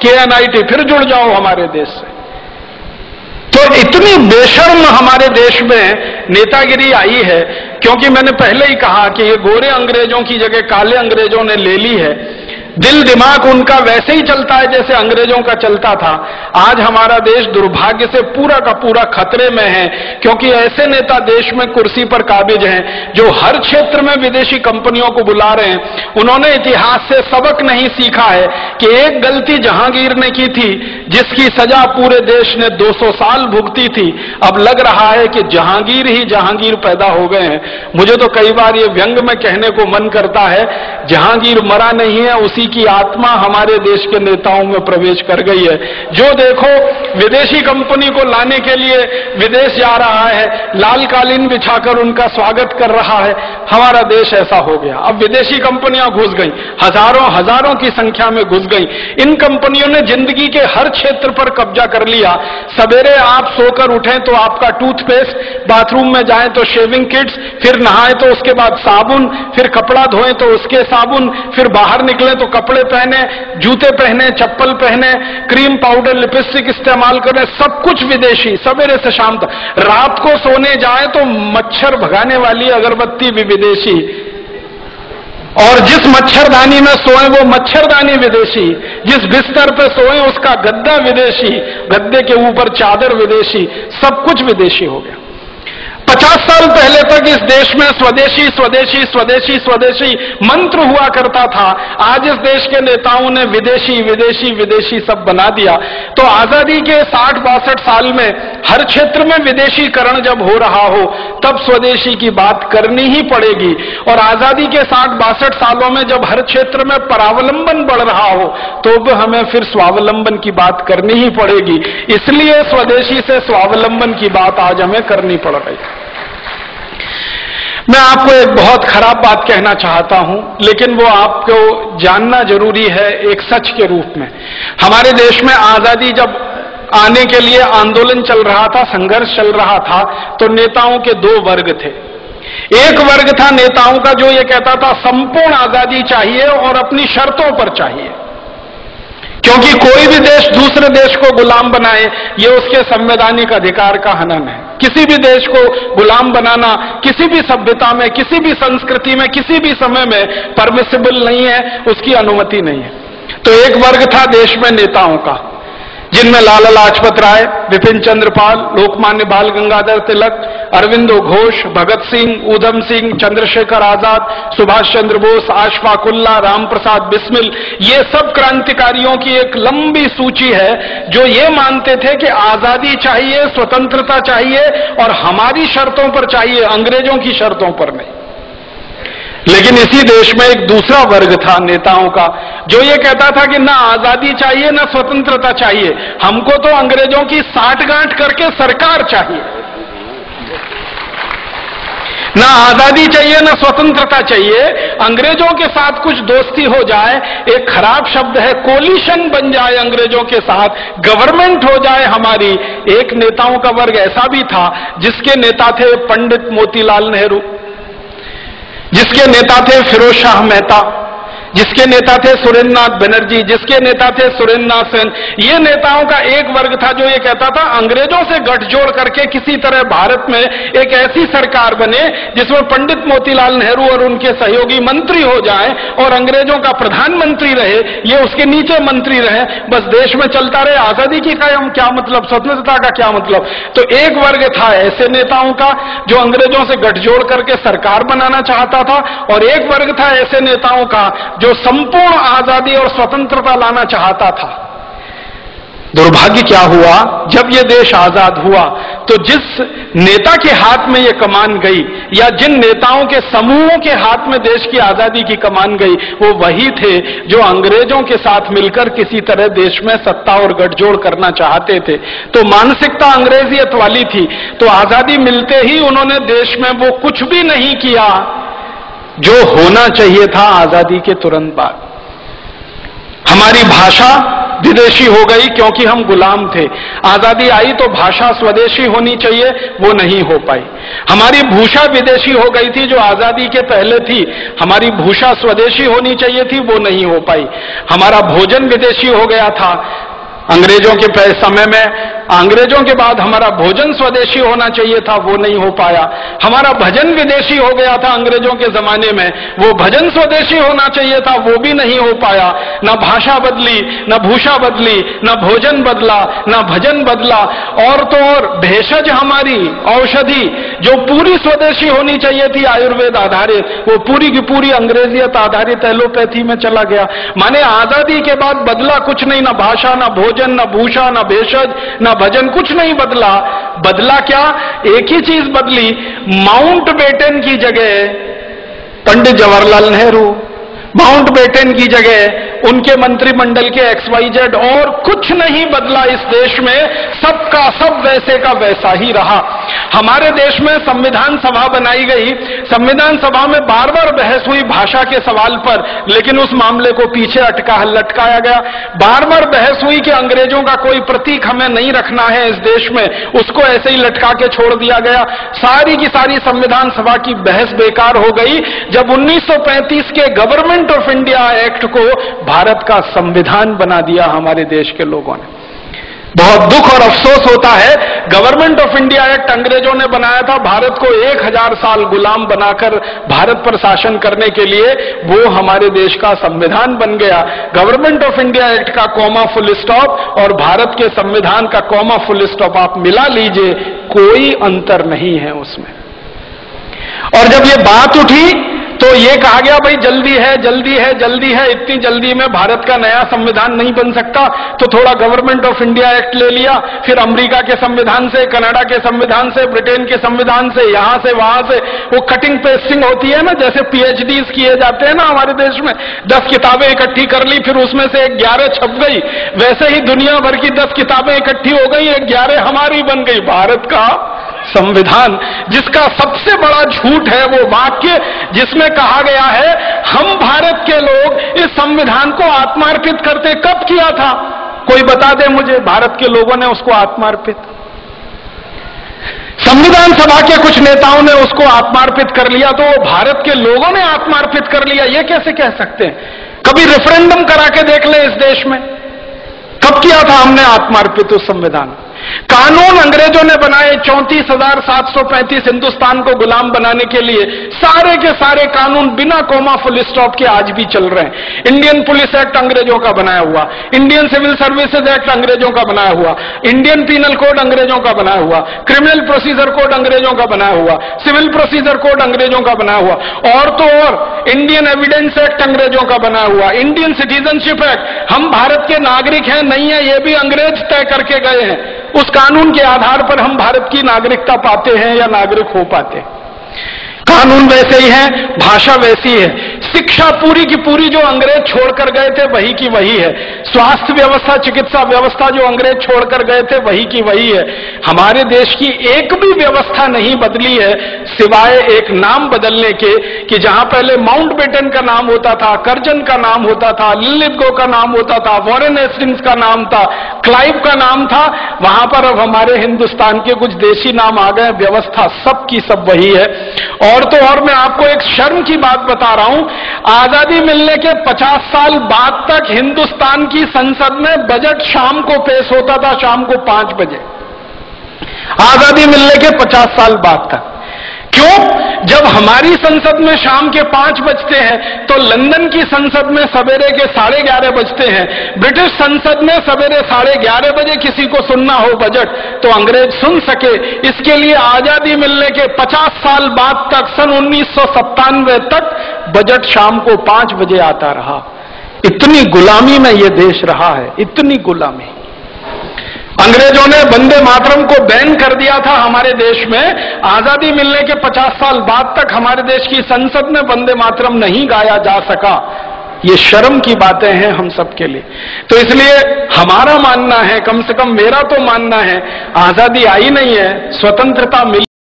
KNIT, फिर जुड़ जाओ हमारे देश से। तो इतनी बेशर्म हमारे देश में नेतागिरी आई है, क्योंकि मैंने पहले ही कहा कि ये गोरे अंग्रेजों की जगह काले अंग्रेजों ने ले ली है। दिल दिमाग उनका वैसे ही चलता है जैसे अंग्रेजों का चलता था। आज हमारा देश दुर्भाग्य से पूरा का पूरा खतरे में है, क्योंकि ऐसे नेता देश में कुर्सी पर काबिज हैं जो हर क्षेत्र में विदेशी कंपनियों को बुला रहे हैं। उन्होंने इतिहास से सबक नहीं सीखा है कि एक गलती जहांगीर ने की थी जिसकी सजा पूरे देश ने 200 साल भुगती थी। अब लग रहा है कि जहांगीर ही जहांगीर पैदा हो गए हैं। मुझे तो कई बार ये व्यंग में कहने को मन करता है, जहांगीर मरा नहीं है, उसी की आत्मा हमारे देश के नेताओं में प्रवेश कर गई है। जो देखो विदेशी कंपनी को लाने के लिए विदेश जा रहा है, लाल कालीन बिछाकर उनका स्वागत कर रहा है। हमारा देश ऐसा हो गया। अब विदेशी कंपनियां घुस गई, हजारों की संख्या में घुस गई। इन कंपनियों ने जिंदगी के हर क्षेत्र पर कब्जा कर लिया। सवेरे आप सोकर उठें तो आपका टूथपेस्ट, बाथरूम में जाएं तो शेविंग किट्स, फिर नहाएं तो उसके बाद साबुन, फिर कपड़ा धोएं तो उसके साबुन, फिर बाहर निकलें तो कपड़े पहने, जूते पहने, चप्पल पहने, क्रीम पाउडर लिपस्टिक इस्तेमाल करें, सब कुछ विदेशी। सवेरे से शाम तक, रात को सोने जाए तो मच्छर भगाने वाली अगरबत्ती भी विदेशी, और जिस मच्छरदानी में सोए वो मच्छरदानी विदेशी, जिस बिस्तर पे सोए उसका गद्दा विदेशी, गद्दे के ऊपर चादर विदेशी, सब कुछ विदेशी हो गया। 50 साल पहले तक इस देश में स्वदेशी स्वदेशी स्वदेशी स्वदेशी मंत्र हुआ करता था। आज इस देश के नेताओं ने विदेशी विदेशी विदेशी सब बना दिया। तो आजादी के 60-62 साल में हर क्षेत्र में विदेशीकरण जब हो रहा हो तब स्वदेशी की बात करनी ही पड़ेगी। और आजादी के 60-62 सालों में जब हर क्षेत्र में परावलंबन बढ़ रहा हो तो अब हमें फिर स्वावलंबन की बात करनी ही पड़ेगी। इसलिए स्वदेशी से स्वावलंबन की बात आज हमें करनी पड़ रही है। मैं आपको एक बहुत खराब बात कहना चाहता हूं, लेकिन वो आपको जानना जरूरी है एक सच के रूप में। हमारे देश में आजादी जब आने के लिए आंदोलन चल रहा था, संघर्ष चल रहा था, तो नेताओं के 2 वर्ग थे। एक वर्ग था नेताओं का जो ये कहता था संपूर्ण आजादी चाहिए और अपनी शर्तों पर चाहिए, क्योंकि कोई भी देश दूसरे देश को गुलाम बनाए ये उसके संवैधानिक अधिकार का हनन है। किसी भी देश को गुलाम बनाना किसी भी सभ्यता में, किसी भी संस्कृति में, किसी भी समय में परमिसिबल नहीं है, उसकी अनुमति नहीं है। तो एक वर्ग था देश में नेताओं का, जिनमें लाला लाजपत राय, विपिन चंद्र पाल, लोकमान्य बाल गंगाधर तिलक, अरविंदो घोष, भगत सिंह, ऊधम सिंह, चंद्रशेखर आजाद, सुभाष चंद्र बोस, अशफाक उल्लाह, राम प्रसाद बिस्मिल, ये सब क्रांतिकारियों की एक लंबी सूची है जो ये मानते थे कि आजादी चाहिए, स्वतंत्रता चाहिए और हमारी शर्तों पर चाहिए, अंग्रेजों की शर्तों पर नहीं। लेकिन इसी देश में एक दूसरा वर्ग था नेताओं का जो ये कहता था कि ना आजादी चाहिए ना स्वतंत्रता चाहिए, हमको तो अंग्रेजों की साठगांठ करके सरकार चाहिए। ना आजादी चाहिए ना स्वतंत्रता चाहिए, अंग्रेजों के साथ कुछ दोस्ती हो जाए, एक खराब शब्द है कोलिशन बन जाए अंग्रेजों के साथ, गवर्नमेंट हो जाए हमारी। एक नेताओं का वर्ग ऐसा भी था जिसके नेता थे पंडित मोतीलाल नेहरू, जिसके नेता थे फिरोज शाह मेहता, जिसके नेता थे सुरेंद्र नाथ बनर्जी, जिसके नेता थे सुरेंद्र नाथ सेन। ये नेताओं का एक वर्ग था जो ये कहता था अंग्रेजों से गठजोड़ करके किसी तरह भारत में एक ऐसी सरकार बने जिसमें पंडित मोतीलाल नेहरू और उनके सहयोगी मंत्री हो जाएं और अंग्रेजों का प्रधानमंत्री रहे, ये उसके नीचे मंत्री रहे, बस देश में चलता रहे। आजादी की क्या मतलब, स्वतंत्रता का क्या मतलब। तो एक वर्ग था ऐसे नेताओं का जो अंग्रेजों से गठजोड़ करके सरकार बनाना चाहता था, और एक वर्ग था ऐसे नेताओं का जो संपूर्ण आजादी और स्वतंत्रता लाना चाहता था। दुर्भाग्य क्या हुआ, जब यह देश आजाद हुआ तो जिस नेता के हाथ में यह कमान गई या जिन नेताओं के समूहों के हाथ में देश की आजादी की कमान गई, वो वही थे जो अंग्रेजों के साथ मिलकर किसी तरह देश में सत्ता और गठजोड़ करना चाहते थे। तो मानसिकता अंग्रेजियत वाली थी। तो आजादी मिलते ही उन्होंने देश में वो कुछ भी नहीं किया जो होना चाहिए था आजादी के तुरंत बाद। हमारी भाषा विदेशी हो गई क्योंकि हम गुलाम थे। आजादी आई तो भाषा स्वदेशी होनी चाहिए, वो नहीं हो पाई। हमारी भूषा विदेशी हो गई थी जो आजादी के पहले थी, हमारी भूषा स्वदेशी होनी चाहिए थी, वो नहीं हो पाई। हमारा भोजन विदेशी हो गया था अंग्रेजों के समय में, अंग्रेजों के बाद हमारा भोजन स्वदेशी होना चाहिए था, वो नहीं हो पाया। हमारा भजन विदेशी हो गया था अंग्रेजों के जमाने में, वो भजन स्वदेशी होना चाहिए था, वो भी नहीं हो पाया। न भाषा बदली, न भूषा बदली, न भोजन बदला, न भजन बदला। और तो और भेषज हमारी औषधि जो पूरी स्वदेशी होनी चाहिए थी आयुर्वेद आधारित, वो पूरी की पूरी अंग्रेजियत आधारित एलोपैथी में चला गया। माने आजादी के बाद बदला कुछ नहीं, न भाषा, न भोजन, न भूषा, न भेषज, न भजन, कुछ नहीं बदला। बदला क्या? एक ही चीज बदली, माउंटबेटन की जगह पंडित जवाहरलाल नेहरू, माउंटबेटन की जगह उनके मंत्रिमंडल के XYZ, और कुछ नहीं बदला इस देश में, सबका सब वैसे का वैसा ही रहा। हमारे देश में संविधान सभा बनाई गई, संविधान सभा में बार बार बहस हुई भाषा के सवाल पर, लेकिन उस मामले को पीछे लटकाया गया। बार बार बहस हुई कि अंग्रेजों का कोई प्रतीक हमें नहीं रखना है इस देश में, उसको ऐसे ही लटका के छोड़ दिया गया। सारी की सारी संविधान सभा की बहस बेकार हो गई जब 1935 के गवर्नमेंट ऑफ इंडिया एक्ट को भारत का संविधान बना दिया हमारे देश के लोगों ने। बहुत दुख और अफसोस होता है, गवर्नमेंट ऑफ इंडिया एक्ट अंग्रेजों ने बनाया था भारत को 1000 साल गुलाम बनाकर भारत पर शासन करने के लिए, वो हमारे देश का संविधान बन गया। गवर्नमेंट ऑफ इंडिया एक्ट का कॉमा फुल स्टॉप और भारत के संविधान का कॉमा फुल स्टॉप आप मिला लीजिए, कोई अंतर नहीं है उसमें। और जब ये बात उठी तो ये कहा गया भाई जल्दी है, जल्दी है, जल्दी है, इतनी जल्दी में भारत का नया संविधान नहीं बन सकता, तो थोड़ा गवर्नमेंट ऑफ इंडिया एक्ट ले लिया, फिर अमेरिका के संविधान से, कनाडा के संविधान से, ब्रिटेन के संविधान से, यहां से वहां से, वो कटिंग पेस्टिंग होती है ना, जैसे PhDs किए जाते हैं ना हमारे देश में, 10 किताबें इकट्ठी कर ली, फिर उसमें से 11 छप गई, वैसे ही दुनिया भर की 10 किताबें इकट्ठी हो गई, 11 हमारी बन गई। भारत का संविधान, जिसका सबसे बड़ा झूठ है वो वाक्य जिसमें कहा गया है हम भारत के लोग इस संविधान को आत्मार्पित करते। कब किया था? कोई बता दे मुझे, भारत के लोगों ने उसको आत्मार्पित? संविधान सभा के कुछ नेताओं ने उसको आत्मार्पित कर लिया, तो वो भारत के लोगों ने आत्मार्पित कर लिया, ये कैसे कह सकते हैं? कभी रेफरेंडम करा के देख ले इस देश में, कब किया था हमने आत्मार्पित उस संविधान? कानून अंग्रेजों ने बनाए 34,735 हिंदुस्तान को गुलाम बनाने के लिए, सारे के सारे कानून बिना कोमा फुल स्टॉप के आज भी चल रहे हैं। इंडियन पुलिस एक्ट अंग्रेजों का बनाया हुआ, इंडियन सिविल सर्विसेज एक्ट अंग्रेजों का बनाया हुआ, इंडियन पीनल कोड अंग्रेजों का बनाया हुआ, क्रिमिनल प्रोसीजर कोड अंग्रेजों का बनाया हुआ, सिविल प्रोसीजर कोड अंग्रेजों का बनाया हुआ, और तो और इंडियन एविडेंस एक्ट अंग्रेजों का बनाया हुआ, इंडियन सिटीजनशिप एक्ट। हम भारत के नागरिक हैं नहीं है, ये भी अंग्रेज तय करके गए हैं। उस कानून के आधार पर हम भारत की नागरिकता पाते हैं या नागरिक हो पाते हैं। कानून वैसे ही है, भाषा वैसी है, शिक्षा पूरी की पूरी जो अंग्रेज छोड़कर गए थे वही की वही है, स्वास्थ्य व्यवस्था, चिकित्सा व्यवस्था जो अंग्रेज छोड़कर गए थे वही की वही है। हमारे देश की एक भी व्यवस्था नहीं बदली है सिवाय एक नाम बदलने के, कि जहां पहले माउंटबेटन का नाम होता था, कर्जन का नाम होता था, लिलिथगो का नाम होता था, वॉरेन हेस्टिंग्स का नाम था, क्लाइव का नाम था, वहां पर अब हमारे हिंदुस्तान के कुछ देशी नाम आ गए, व्यवस्था सब की सब वही है। और तो और मैं आपको एक शर्म की बात बता रहा हूं, आजादी मिलने के 50 साल बाद तक हिंदुस्तान की संसद में बजट शाम को पेश होता था, शाम को 5 बजे। आजादी मिलने के 50 साल बाद तक। क्यों? जब हमारी संसद में शाम के 5 बजते हैं तो लंदन की संसद में सवेरे के 11:30 बजते हैं। ब्रिटिश संसद में सवेरे 11:30 बजे किसी को सुनना हो बजट तो अंग्रेज सुन सके, इसके लिए आजादी मिलने के 50 साल बाद तक, सन 1997 तक बजट शाम को 5 बजे आता रहा। इतनी गुलामी में यह देश रहा है, इतनी गुलामी। अंग्रेजों ने वंदे मातरम को बैन कर दिया था हमारे देश में। आजादी मिलने के 50 साल बाद तक हमारे देश की संसद में वंदे मातरम नहीं गाया जा सका। ये शर्म की बातें हैं हम सबके लिए। तो इसलिए हमारा मानना है, कम से कम मेरा तो मानना है, आजादी आई नहीं है, स्वतंत्रता मिली।